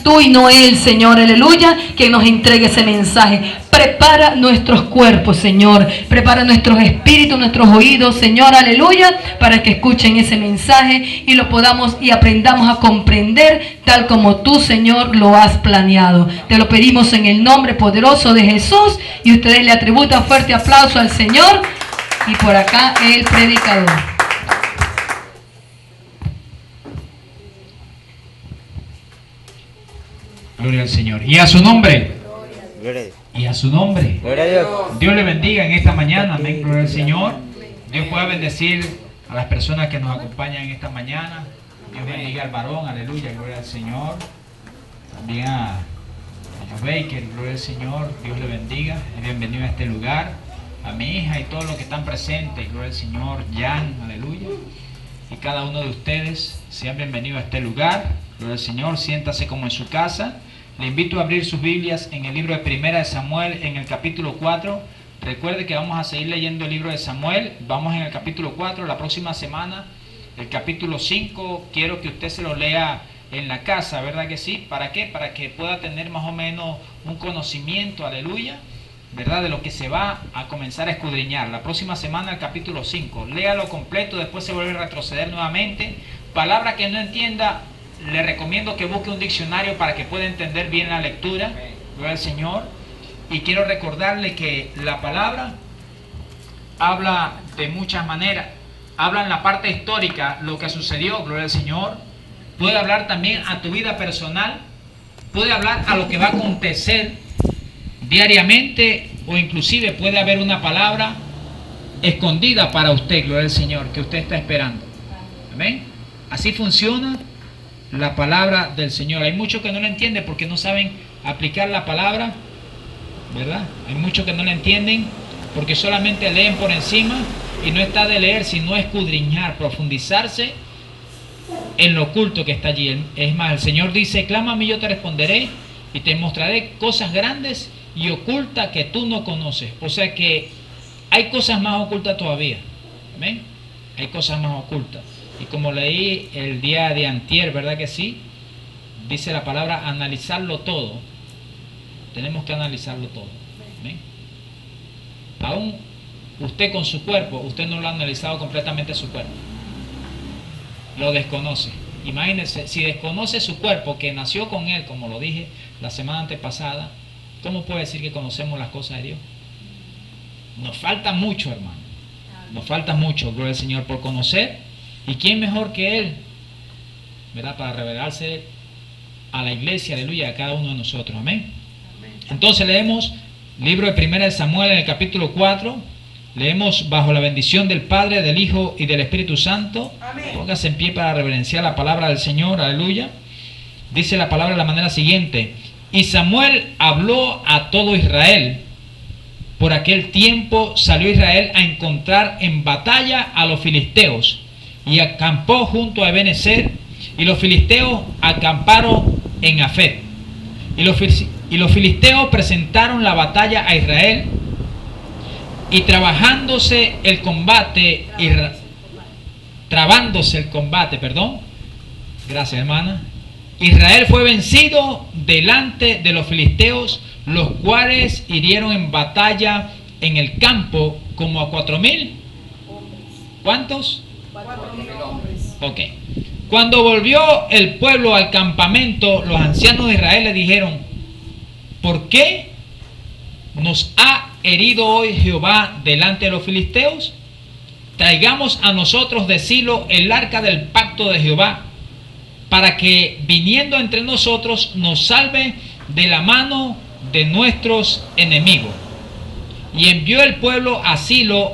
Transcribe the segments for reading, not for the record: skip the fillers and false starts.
Tú y no Él, Señor, aleluya, que nos entregue ese mensaje. Prepara nuestros cuerpos, Señor. Prepara nuestros espíritus, nuestros oídos, Señor, aleluya, para que escuchen ese mensaje y lo podamos y aprendamos a comprender tal como tú, Señor, lo has planeado. Te lo pedimos en el nombre poderoso de Jesús y ustedes le atributan fuerte aplauso al Señor. Y por acá el predicador. Gloria al Señor. Y a su nombre. Gloria. Y a su nombre. Gloria a Dios. Dios le bendiga en esta mañana. Amén. Gloria al Señor. Dios pueda bendecir a las personas que nos acompañan en esta mañana. Dios bendiga al varón. Aleluya. Gloria al Señor. También a Baker. Gloria al Señor. Dios le bendiga. Bienvenido a este lugar. A mi hija y todos los que están presentes. Gloria al Señor. Jan. Aleluya. Y cada uno de ustedes sean bienvenidos a este lugar. Gloria al Señor. Siéntase como en su casa. Le invito a abrir sus Biblias en el libro de Primera de Samuel, en el capítulo 4. Recuerde que vamos a seguir leyendo el libro de Samuel. Vamos en el capítulo 4. La próxima semana, el capítulo 5, quiero que usted se lo lea en la casa, ¿verdad que sí? ¿Para qué? Para que pueda tener más o menos un conocimiento, aleluya, ¿verdad? De lo que se va a comenzar a escudriñar. La próxima semana, el capítulo 5. Léalo completo, después se vuelve a retroceder nuevamente. Palabra que no entienda, le recomiendo que busque un diccionario para que pueda entender bien la lectura. Gloria al Señor. Y quiero recordarle que la palabra habla de muchas maneras. Habla en la parte histórica, lo que sucedió, gloria al Señor. Puede hablar también a tu vida personal. Puede hablar a lo que va a acontecer diariamente, o inclusive puede haber una palabra escondida para usted, gloria al Señor, que usted está esperando. Amén. Así funciona la palabra del Señor. Hay muchos que no la entienden porque no saben aplicar la palabra, ¿verdad? Hay muchos que no la entienden porque solamente leen por encima y no está de leer, sino escudriñar, profundizarse en lo oculto que está allí. Es más, el Señor dice: clama a mí, yo te responderé y te mostraré cosas grandes y ocultas que tú no conoces. O sea que hay cosas más ocultas todavía. ¿Amén? Hay cosas más ocultas. Y como leí el día de antier, ¿verdad que sí? Dice la palabra analizarlo todo. Tenemos que analizarlo todo. ¿Amén? Aún usted con su cuerpo, usted no lo ha analizado completamente su cuerpo. Lo desconoce. Imagínense, si desconoce su cuerpo, que nació con él, como lo dije la semana antepasada, ¿cómo puede decir que conocemos las cosas de Dios? Nos falta mucho, hermano. Nos falta mucho, gloria al Señor, por conocer. ¿Y quién mejor que Él, verdad, para revelarse a la iglesia, aleluya, a cada uno de nosotros? Amén. Entonces leemos libro de Primera de Samuel en el capítulo 4. Leemos bajo la bendición del Padre, del Hijo y del Espíritu Santo. Amén. Póngase en pie para reverenciar la palabra del Señor, aleluya. Dice la palabra de la manera siguiente: y Samuel habló a todo Israel. Por aquel tiempo salió Israel a encontrar en batalla a los filisteos, y acampó junto a Ebenezer, y los filisteos acamparon en Afet. Y los filisteos presentaron la batalla a Israel, y trabándose el combate, gracias hermana, Israel fue vencido delante de los filisteos, los cuales hirieron en batalla en el campo como a 4,000. ¿Cuántos? 4,000 hombres. Ok. Cuando volvió el pueblo al campamento, los ancianos de Israel le dijeron: ¿por qué nos ha herido hoy Jehová delante de los filisteos? Traigamos a nosotros de Silo el arca del pacto de Jehová, para que viniendo entre nosotros nos salve de la mano de nuestros enemigos. Y envió el pueblo a Silo,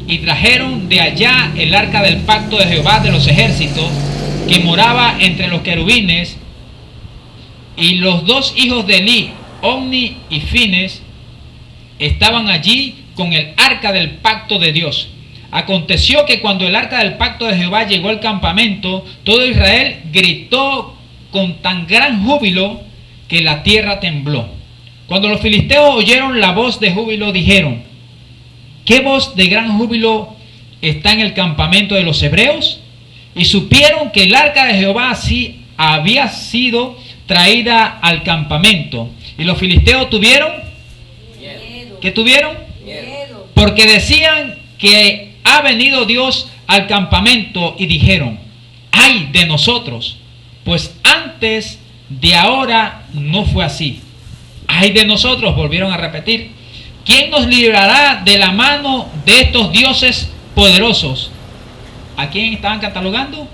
y trajeron de allá el arca del pacto de Jehová de los ejércitos, que moraba entre los querubines. Y los dos hijos de Elí, Omni y Fines, estaban allí con el arca del pacto de Dios. Aconteció que cuando el arca del pacto de Jehová llegó al campamento, todo Israel gritó con tan gran júbilo que la tierra tembló. Cuando los filisteos oyeron la voz de júbilo, dijeron: ¿qué voz de gran júbilo está en el campamento de los hebreos? Y supieron que el arca de Jehová así había sido traída al campamento. Y los filisteos tuvieron, ¿qué tuvieron? Porque decían que ha venido Dios al campamento y dijeron, ay de nosotros, pues antes de ahora no fue así. Ay de nosotros, volvieron a repetir. ¿Quién nos librará de la mano de estos dioses poderosos? ¿A quién estaban catalogando?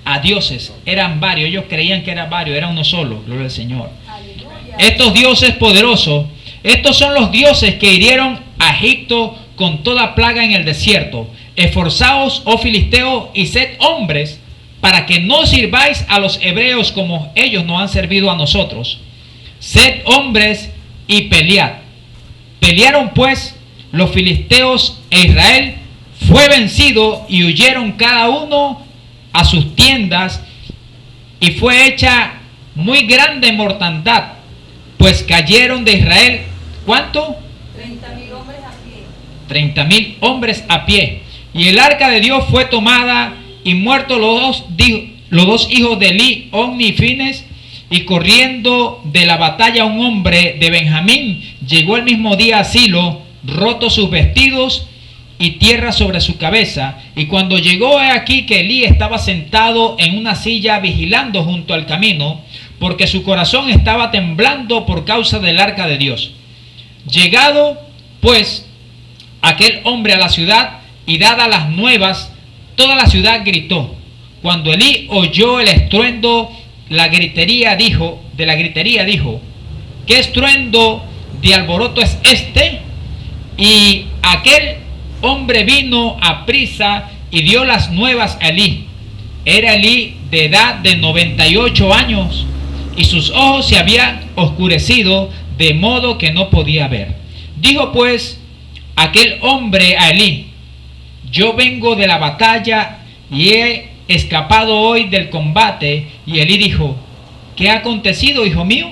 A dioses. Eran varios, ellos creían que eran varios, era uno solo, gloria al Señor. Aleluya. Estos dioses poderosos, estos son los dioses que hirieron a Egipto con toda plaga en el desierto. Esforzaos, oh filisteos, y sed hombres, para que no sirváis a los hebreos como ellos nos han servido a nosotros. Sed hombres y pelead. Pelearon pues los filisteos e Israel fue vencido y huyeron cada uno a sus tiendas y fue hecha muy grande mortandad, pues cayeron de Israel, ¿cuánto? 30,000 hombres a pie. 30,000 hombres a pie. Y el arca de Dios fue tomada y muertos los dos hijos de Eli, Ofni y Fines. Y corriendo de la batalla un hombre de Benjamín llegó el mismo día a Silo, roto sus vestidos y tierra sobre su cabeza. Y cuando llegó, he aquí que Elí estaba sentado en una silla vigilando junto al camino, porque su corazón estaba temblando por causa del arca de Dios. Llegado pues aquel hombre a la ciudad y dadas las nuevas, toda la ciudad gritó. Cuando Elí oyó el estruendo de la gritería dijo, ¿qué estruendo de alboroto es este? Y aquel hombre vino a prisa y dio las nuevas a Elí. Era Elí de edad de 98 años y sus ojos se habían oscurecido de modo que no podía ver. Dijo pues aquel hombre a Elí, yo vengo de la batalla y he escapado hoy del combate. Y Elí dijo, ¿qué ha acontecido, hijo mío?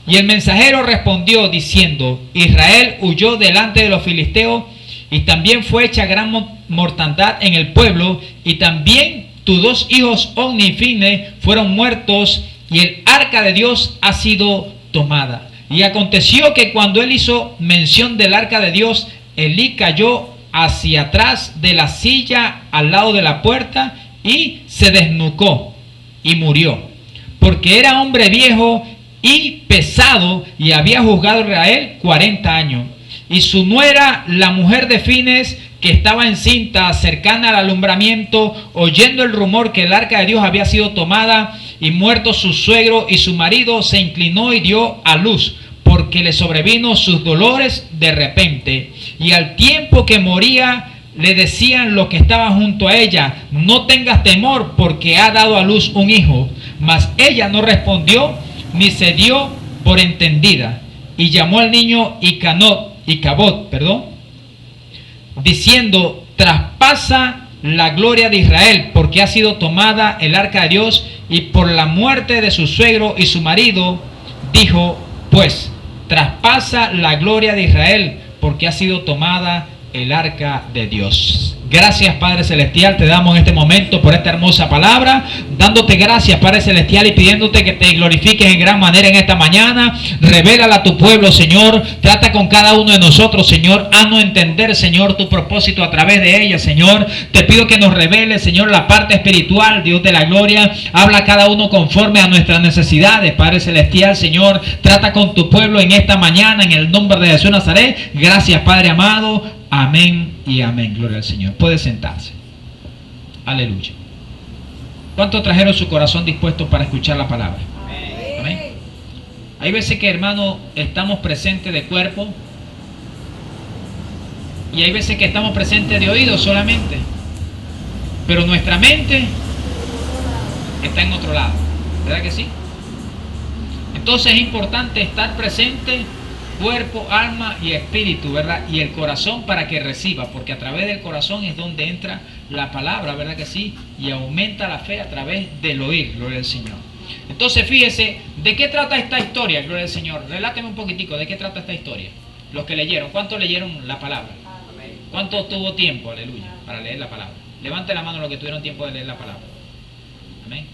Y el mensajero respondió diciendo, Israel huyó delante de los filisteos y también fue hecha gran mortandad en el pueblo, y también tus dos hijos Ofni y Fines fueron muertos, y el arca de Dios ha sido tomada. Y aconteció que cuando él hizo mención del arca de Dios, Elí cayó hacia atrás de la silla al lado de la puerta y se desnucó y murió, porque era hombre viejo y pesado y había juzgado a Israel 40 años. Y su nuera, la mujer de Fines, que estaba encinta, cercana al alumbramiento, oyendo el rumor que el arca de Dios había sido tomada y muerto su suegro y su marido, se inclinó y dio a luz, porque le sobrevino sus dolores de repente. Y al tiempo que moría, le decían los que estaban junto a ella, no tengas temor, porque ha dado a luz un hijo. Mas ella no respondió ni se dio por entendida, y llamó al niño Icabod, diciendo, traspasa la gloria de Israel, porque ha sido tomada el arca de Dios, y por la muerte de su suegro y su marido, dijo, pues, traspasa la gloria de Israel, porque ha sido tomada el arca de Dios. Gracias, Padre Celestial, te damos en este momento por esta hermosa palabra, dándote gracias, Padre Celestial, y pidiéndote que te glorifiques en gran manera en esta mañana. Revélala a tu pueblo, Señor. Trata con cada uno de nosotros, Señor. Haznos entender, Señor, tu propósito a través de ella, Señor. Te pido que nos reveles, Señor, la parte espiritual, Dios de la gloria. Habla a cada uno conforme a nuestras necesidades, Padre Celestial, Señor. Trata con tu pueblo en esta mañana, en el nombre de Jesús Nazaret. Gracias, Padre amado. Amén y amén. Gloria al Señor. Puede sentarse. Aleluya. ¿Cuántos trajeron su corazón dispuesto para escuchar la palabra? Amén. Hay veces que, hermano, estamos presentes de cuerpo, y hay veces que estamos presentes de oído solamente, pero nuestra mente está en otro lado. ¿Verdad que sí? Entonces es importante estar presente, cuerpo, alma y espíritu, ¿verdad? Y el corazón, para que reciba, porque a través del corazón es donde entra la palabra, ¿verdad que sí? Y aumenta la fe a través del oír, gloria al Señor. Entonces fíjese, ¿de qué trata esta historia, gloria al Señor? Reláteme un poquitico, ¿de qué trata esta historia? Los que leyeron, ¿cuántos leyeron la palabra? ¿Cuánto tuvo tiempo, aleluya, para leer la palabra? Levante la mano los que tuvieron tiempo de leer la palabra. Amén.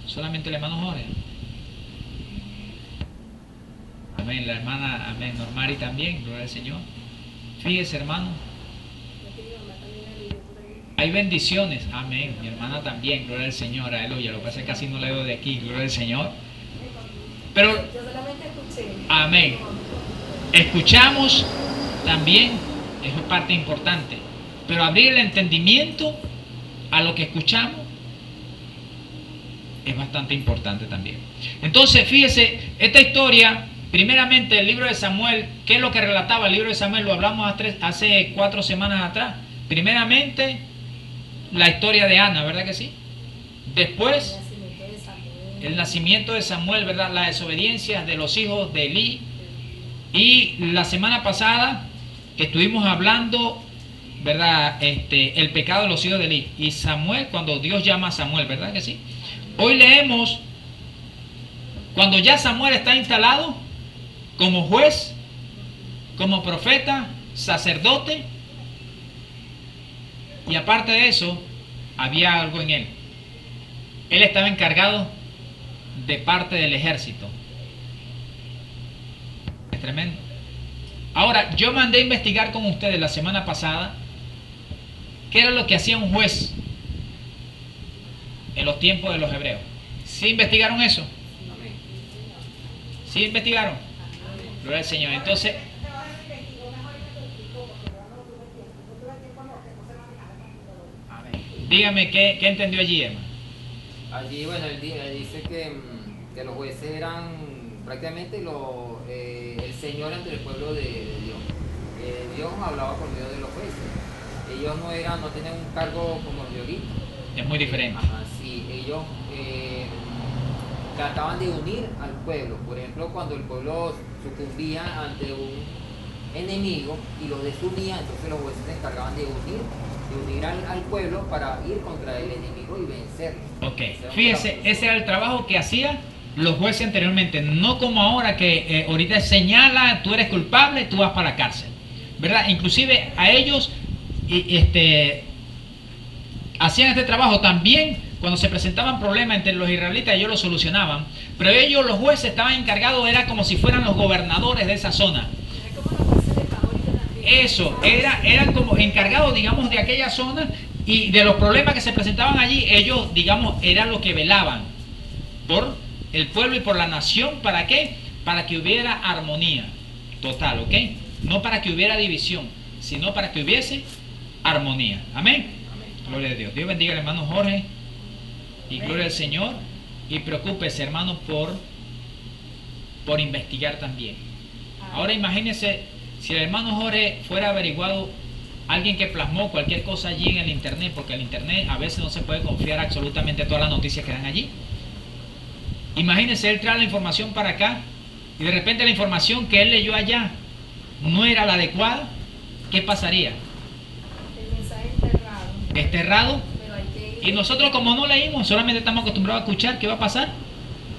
Solamente la mano Jorge. Amén. La hermana, amén. Normari también, gloria al Señor. Fíjese, hermano. Hay bendiciones. Amén. Mi hermana también, gloria al Señor. Aleluya. Lo que pasa es que casi no la veo de aquí, gloria al Señor. Pero, Yo solamente escuché. amén. Escuchamos también, eso es parte importante. Pero abrir el entendimiento a lo que escuchamos es bastante importante también. Entonces, fíjese, esta historia, primeramente el libro de Samuel, ¿qué es lo que relataba el libro de Samuel? Lo hablamos hace 4 semanas atrás. Primeramente, la historia de Ana, ¿verdad que sí? Después, el nacimiento de Samuel, ¿verdad? La desobediencia de los hijos de Elí. Y la semana pasada estuvimos hablando, ¿verdad? El pecado de los hijos de Elí. Y Samuel, cuando Dios llama a Samuel, ¿verdad que sí? Hoy leemos cuando ya Samuel está instalado como juez, como profeta, sacerdote. Y aparte de eso, había algo en él. Él estaba encargado de parte del ejército. Es tremendo. Ahora, yo mandé a investigar con ustedes la semana pasada qué era lo que hacía un juez en los tiempos de los hebreos. ¿Sí investigaron eso? ¿Sí investigaron? Gloria al Señor. Entonces, dígame qué entendió allí, Emma. Allí, bueno, él dice que los jueces eran prácticamente el Señor ante el pueblo de Dios. Dios hablaba por medio de los jueces. Ellos no tenían un cargo como los de ahorita. Es muy diferente. Ajá, sí, ellos trataban de unir al pueblo. Por ejemplo, cuando el pueblo sucumbía ante un enemigo y lo desunía, entonces los jueces se encargaban de unir al pueblo para ir contra el enemigo y vencerlo. Ok, fíjese, ese era el trabajo que hacían los jueces anteriormente, no como ahora que ahorita señala, tú eres culpable, tú vas para la cárcel, ¿verdad? Inclusive a ellos hacían este trabajo también cuando se presentaban problemas entre los israelitas, ellos lo solucionaban, pero ellos, los jueces, estaban encargados, era como si fueran los gobernadores de esa zona. Eso, eran como encargados, digamos, de aquella zona y de los problemas que se presentaban allí. Ellos, digamos, eran los que velaban por el pueblo y por la nación. ¿Para qué? Para que hubiera armonía total, ¿ok? No para que hubiera división, sino para que hubiese armonía. Amén. Gloria a Dios. Dios bendiga al hermano Jorge y gloria al Señor. Y preocúpese, hermano, por investigar también. Ahora imagínense si el hermano Jorge fuera averiguado, alguien que plasmó cualquier cosa allí en el internet, porque el internet a veces no se puede confiar absolutamente todas las noticias que dan allí. Imagínense, él trae la información para acá y de repente la información que él leyó allá no era la adecuada. ¿Qué pasaría? El mensaje es Desterrado. pero hay que ir. Y nosotros, como no leímos, solamente estamos acostumbrados a escuchar. ¿Qué va a pasar?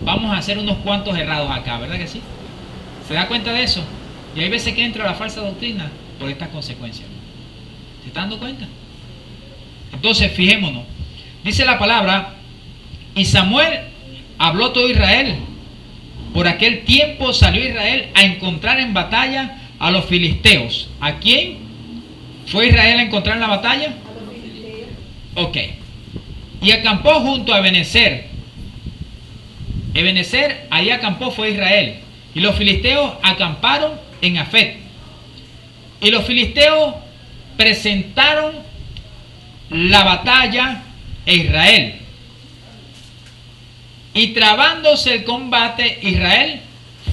Vamos a hacer unos cuantos errados acá, ¿verdad que sí? ¿Se da cuenta de eso? Y hay veces que entra la falsa doctrina por estas consecuencias. ¿Se están dando cuenta? Entonces, fijémonos. Dice la palabra, y Samuel habló todo Israel. Por aquel tiempo salió Israel a encontrar en batalla a los filisteos. ¿A quién fue Israel a encontrar en la batalla? A los filisteos. Ok. Y acampó junto a Ebenezer. Ebenezer, ahí acampó fue Israel. Y los filisteos acamparon en Afet. Y los filisteos presentaron la batalla a Israel. Y trabándose el combate, Israel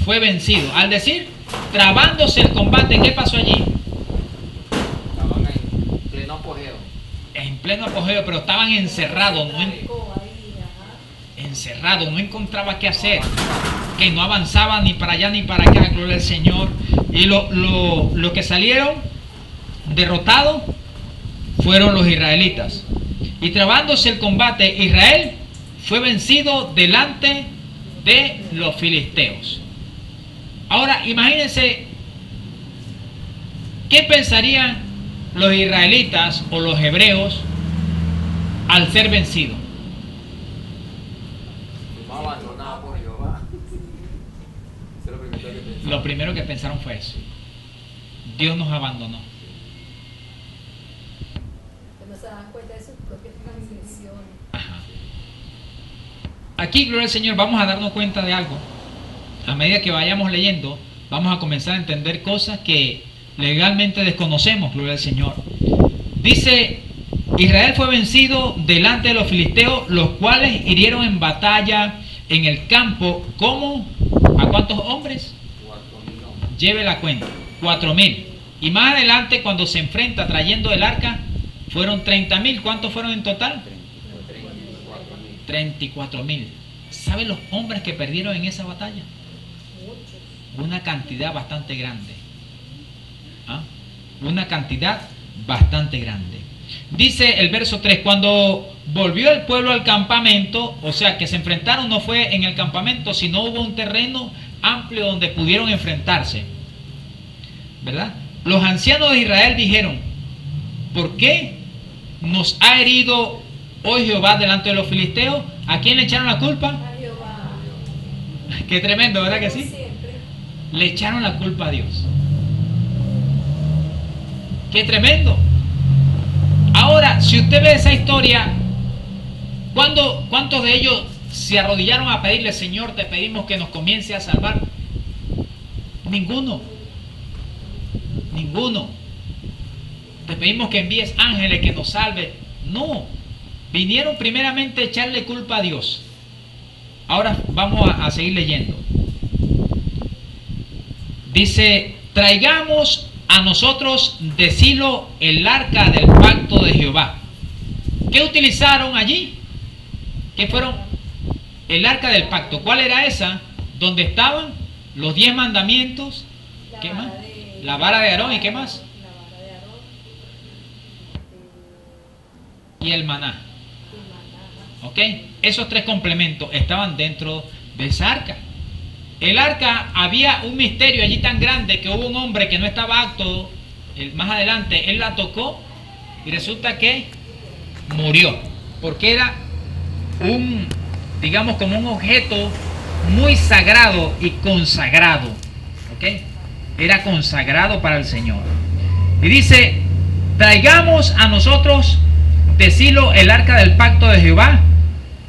fue vencido. Al decir, trabándose el combate, ¿qué pasó allí? Estaban ahí, en pleno apogeo. En pleno apogeo, pero estaban encerrados, no encontraba qué hacer, que no avanzaba ni para allá ni para acá, gloria al Señor. Y lo que salieron derrotados fueron los israelitas. Y trabándose el combate, Israel fue vencido delante de los filisteos. Ahora, imagínense, ¿qué pensarían los israelitas o los hebreos al ser vencidos? Fuimos abandonados por Jehová. Eso es lo primero Lo primero que pensaron fue eso. Dios nos abandonó. Que no se dan cuenta de sus propias transgresiones. Ajá. Aquí, gloria al Señor, vamos a darnos cuenta de algo. A medida que vayamos leyendo, vamos a comenzar a entender cosas que legalmente desconocemos, gloria al Señor. Dice, Israel fue vencido delante de los filisteos, los cuales hirieron en batalla en el campo, ¿cómo? ¿A cuántos hombres? 4.000 hombres. Lleve la cuenta, 4.000. Y más adelante, cuando se enfrenta trayendo el arca, fueron 30.000. ¿Cuántos fueron en total? 34.000. ¿Saben los hombres que perdieron en esa batalla? Una cantidad bastante grande. ¿Ah? Una cantidad bastante grande. Dice el verso 3, cuando volvió el pueblo al campamento, o sea que se enfrentaron, no fue en el campamento, sino hubo un terreno amplio donde pudieron enfrentarse, ¿verdad? Los ancianos de Israel dijeron, ¿por qué nos ha herido hoy Jehová delante de los filisteos? ¿A quién le echaron la culpa? A Jehová. Qué tremendo, ¿verdad que Como sí? siempre. Le echaron la culpa a Dios. ¡Qué tremendo! Ahora, si usted ve esa historia, ¿cuántos de ellos se arrodillaron a pedirle, Señor, te pedimos que nos comience a salvar? Ninguno. Ninguno. Te pedimos que envíes ángeles que nos salve. No. Vinieron primeramente a echarle culpa a Dios. Ahora vamos a seguir leyendo. Dice, traigamos a nosotros de Silo el arca del pacto de Jehová. ¿Qué utilizaron allí? ¿Qué fueron? El arca del pacto. ¿Cuál era esa? Donde estaban los 10 mandamientos. ¿Qué más? La vara de Aarón. ¿Y qué más? La vara de Aarón. Y el maná. Y maná. ¿Ok? Esos 3 complementos estaban dentro de esa arca. El arca, había un misterio allí tan grande que hubo un hombre que no estaba apto, más adelante él la tocó y resulta que murió, porque era un, digamos, como un objeto muy sagrado y consagrado, ¿ok? Era consagrado para el Señor. Y dice, traigamos a nosotros de Silo el arca del pacto de Jehová,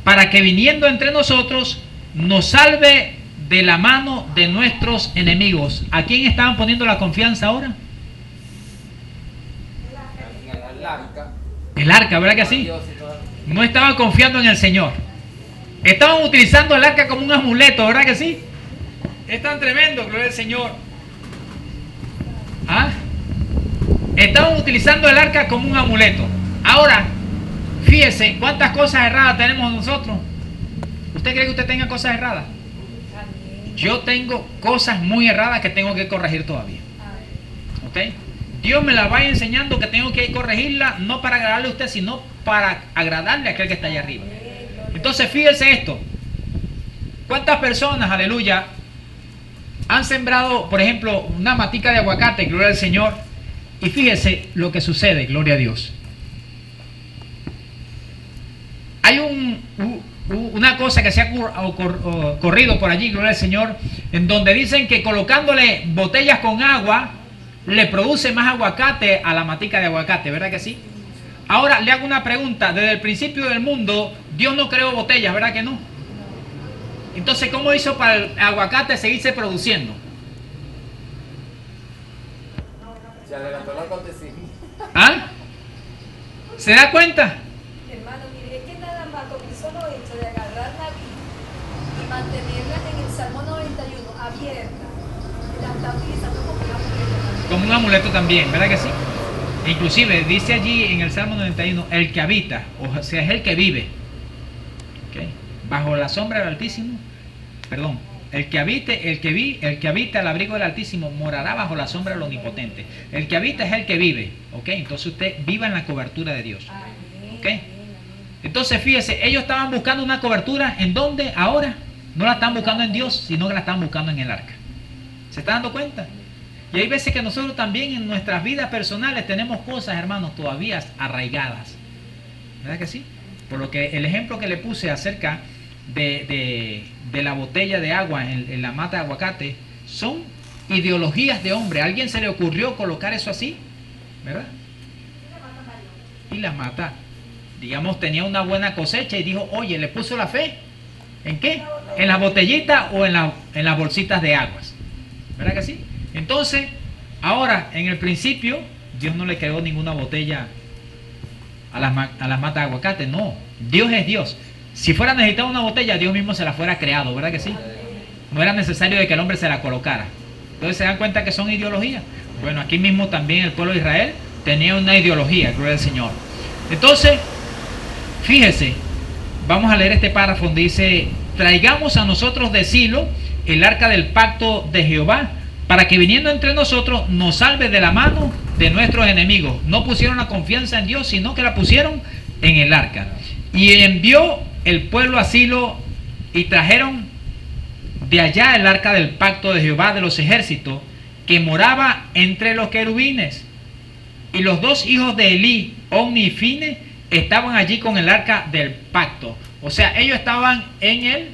para que viniendo entre nosotros nos salve de la mano de nuestros enemigos. ¿A quién estaban poniendo la confianza ahora? El arca. El arca, ¿verdad que sí? No estaban confiando en el Señor. Estaban utilizando el arca como un amuleto, ¿verdad que sí? Es tan tremendo, gloria al Señor. ¿Ah? Estaban utilizando el arca como un amuleto. Ahora, fíjese cuántas cosas erradas tenemos nosotros. ¿Usted cree que usted tenga cosas erradas? Yo tengo cosas muy erradas que tengo que corregir todavía. ¿Ok? Dios me las va enseñando que tengo que corregirla, no para agradarle a usted, sino para agradarle a aquel que está allá arriba. Entonces fíjese esto. ¿Cuántas personas, aleluya, han sembrado, por ejemplo, una matica de aguacate, gloria al Señor? Y fíjese lo que sucede, gloria a Dios. Hay una cosa que se ha corrido por allí, gloria al Señor, en donde dicen que colocándole botellas con agua le produce más aguacate a la matica de aguacate, ¿verdad que sí? Ahora le hago una pregunta. Desde el principio del mundo Dios no creó botellas, ¿verdad que no? Entonces, ¿cómo hizo para el aguacate seguirse produciendo? Se adelantó el acontecimiento. ¿Ah? ¿Se da cuenta? Hermano, mire, es que nada más con el solo hecho de agarrar la vida y mantenerla en el Salmo 91 abierta, la está utilizando como una mujer. Como un amuleto también, ¿verdad que sí? Inclusive dice allí en el Salmo 91, el que habita, o sea, es el que vive, ¿okay? Bajo la sombra del Altísimo, perdón, el que habita al abrigo del Altísimo morará bajo la sombra del Omnipotente. El que habita es el que vive, ¿ok? Entonces usted viva en la cobertura de Dios, ¿ok? Entonces fíjese, ellos estaban buscando una cobertura, ¿en dónde? Ahora no la están buscando en Dios, sino que la están buscando en el arca. ¿Se está dando cuenta? Y hay veces que nosotros también en nuestras vidas personales tenemos cosas, hermanos, todavía arraigadas, ¿verdad que sí? Por lo que el ejemplo que le puse acerca de la botella de agua en la mata de aguacate, son ideologías de hombre. ¿A alguien se le ocurrió colocar eso así? ¿Verdad? Y la mata. Digamos, tenía una buena cosecha y dijo, oye, le puso la fe. ¿En qué? ¿En las botellitas o en las bolsitas de aguas? ¿Verdad que sí? Entonces, ahora, en el principio, Dios no le creó ninguna botella a las matas de aguacate. No, Dios es Dios. Si fuera necesitado una botella, Dios mismo se la fuera creado, ¿verdad que sí? No era necesario de que el hombre se la colocara. Entonces se dan cuenta que son ideologías. Bueno, aquí mismo también el pueblo de Israel tenía una ideología, gloria al Señor. Entonces, fíjese, vamos a leer este párrafo donde dice: traigamos a nosotros de Silo el arca del pacto de Jehová, para que viniendo entre nosotros nos salve de la mano de nuestros enemigos. No pusieron la confianza en Dios, sino que la pusieron en el arca. Y envió el pueblo a Silo y trajeron de allá el arca del pacto de Jehová de los ejércitos, que moraba entre los querubines. Y los dos hijos de Elí, Omni y Fine, estaban allí con el arca del pacto. O sea, ellos estaban en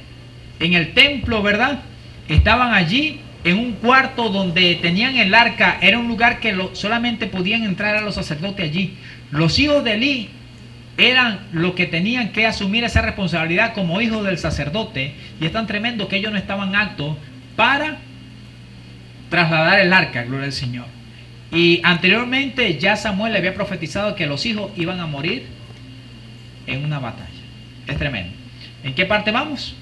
el templo, ¿verdad? Estaban allí en un cuarto donde tenían el arca. Era un lugar que solamente podían entrar a los sacerdotes allí. Los hijos de Elí eran los que tenían que asumir esa responsabilidad como hijos del sacerdote. Y es tan tremendo que ellos no estaban aptos para trasladar el arca, gloria al Señor. Y anteriormente ya Samuel le había profetizado que los hijos iban a morir en una batalla. Es tremendo. ¿En qué parte vamos?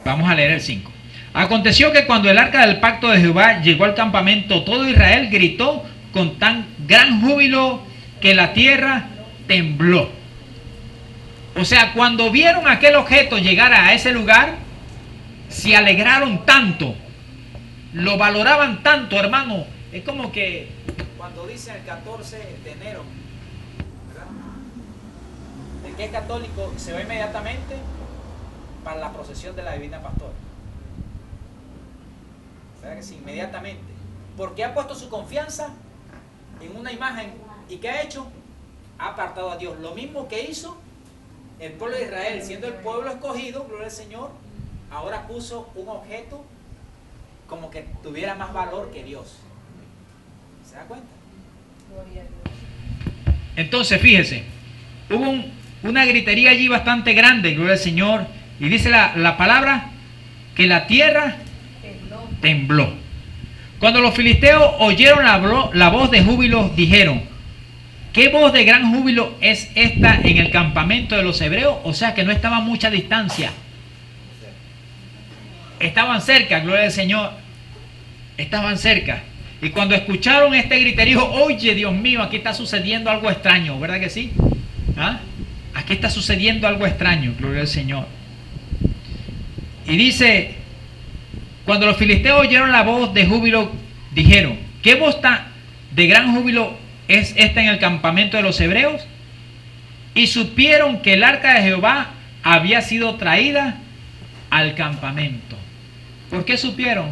Vamos a leer el 5. Aconteció que cuando el arca del pacto de Jehová llegó al campamento, todo Israel gritó con tan gran júbilo que la tierra tembló. O sea, cuando vieron aquel objeto llegar a ese lugar, se alegraron tanto, lo valoraban tanto, hermano. Es como que cuando dicen el 14 de enero, ¿verdad? El que es católico se va inmediatamente para la procesión de la Divina Pastora. ¿Verdad que sí? Inmediatamente. Porque ha puesto su confianza en una imagen. ¿Y qué ha hecho? Ha apartado a Dios. Lo mismo que hizo el pueblo de Israel, siendo el pueblo escogido, gloria al Señor, ahora puso un objeto como que tuviera más valor que Dios. ¿Se da cuenta? Entonces, fíjese, hubo una gritería allí bastante grande, gloria al Señor, y dice la palabra que la tierra tembló. Cuando los filisteos oyeron la voz de júbilo, dijeron: ¿qué voz de gran júbilo es esta en el campamento de los hebreos? O sea que no estaban a mucha distancia. Estaban cerca, gloria al Señor. Estaban cerca. Y cuando escucharon este griterío, oye, Dios mío, aquí está sucediendo algo extraño, ¿verdad que sí? ¿Ah? Aquí está sucediendo algo extraño, gloria al Señor. Y dice: cuando los filisteos oyeron la voz de júbilo, dijeron: ¿qué voz de gran júbilo es esta en el campamento de los hebreos? Y supieron que el arca de Jehová había sido traída al campamento. ¿Por qué supieron?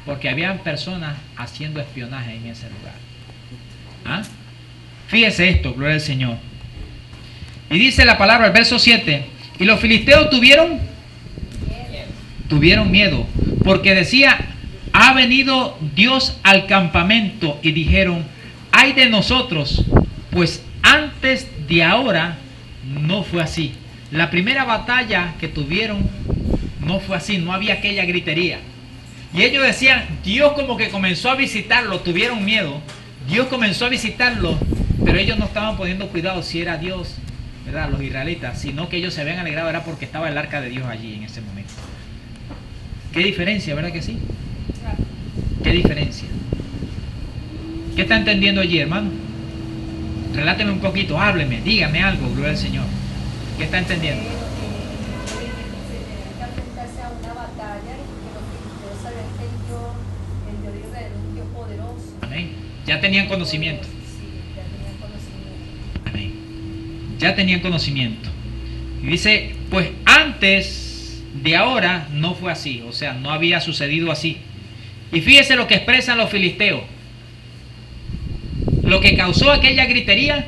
Porque habían personas haciendo espionaje en ese lugar. ¿Ah? Fíjese esto, gloria al Señor. Y dice la palabra, el verso 7: y los filisteos tuvieron miedo, porque decía: ha venido Dios al campamento. Y dijeron: ay de nosotros, pues antes de ahora no fue así. La primera batalla que tuvieron no fue así, no había aquella gritería. Y ellos decían, Dios como que comenzó a visitarlo, tuvieron miedo. Dios comenzó a visitarlo, pero ellos no estaban poniendo cuidado si era Dios, ¿verdad? Los israelitas, sino que ellos se habían alegrado, era porque estaba el arca de Dios allí en ese momento. ¿Qué diferencia, verdad que sí? ¿Qué diferencia? ¿Qué está entendiendo allí, hermano? Reláteme un poquito, hábleme, dígame algo, gloria al Señor. ¿Qué está entendiendo? Amén. Ya tenían conocimiento. Amén. Ya tenían conocimiento. Y dice, pues antes de ahora no fue así, o sea, no había sucedido así. Y fíjese lo que expresan los filisteos. Lo que causó aquella gritería,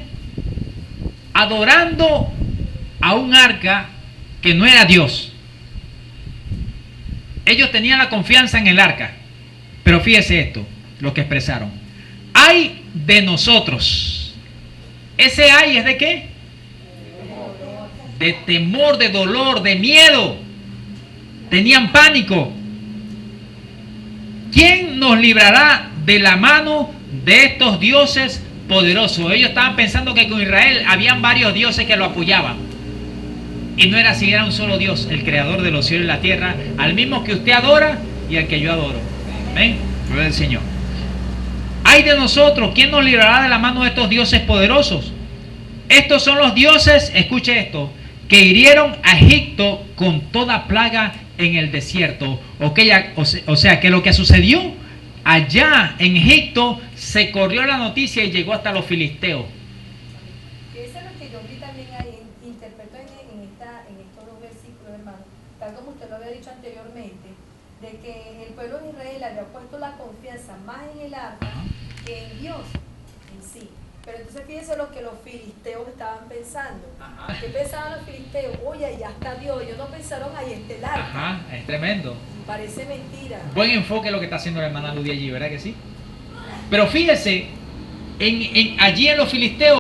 adorando a un arca que no era Dios. Ellos tenían la confianza en el arca. Pero fíjese esto, lo que expresaron. Ay de nosotros. Ese ay es de qué? De temor, de dolor, de miedo. Tenían pánico. ¿Quién nos librará de la mano de estos dioses poderosos? Ellos estaban pensando que con Israel habían varios dioses que lo apoyaban. Y no era así, era un solo Dios, el creador de los cielos y la tierra, al mismo que usted adora y al que yo adoro. Amén. Gloria al Señor. Ay de nosotros, ¿quién nos librará de la mano de estos dioses poderosos? Estos son los dioses, escuche esto, que hirieron a Egipto con toda plaga en el desierto. O sea que lo que sucedió allá en Egipto se corrió la noticia y llegó hasta los filisteos. Eso es lo que yo vi también ahí, interpreto en estos dos versículos, hermano, tal como usted lo había dicho anteriormente, de que el pueblo de Israel había puesto la confianza más en el arca que en Dios en sí. Pero entonces fíjense lo que los filisteos estaban pensando. Ajá. ¿Qué pensaban los filisteos? Oye, ya está Dios. Ellos no pensaron, ahí está el arca. Ajá, es tremendo. Parece mentira. Buen enfoque lo que está haciendo la hermana Ludia allí, ¿verdad que sí? Pero fíjese, allí en los filisteos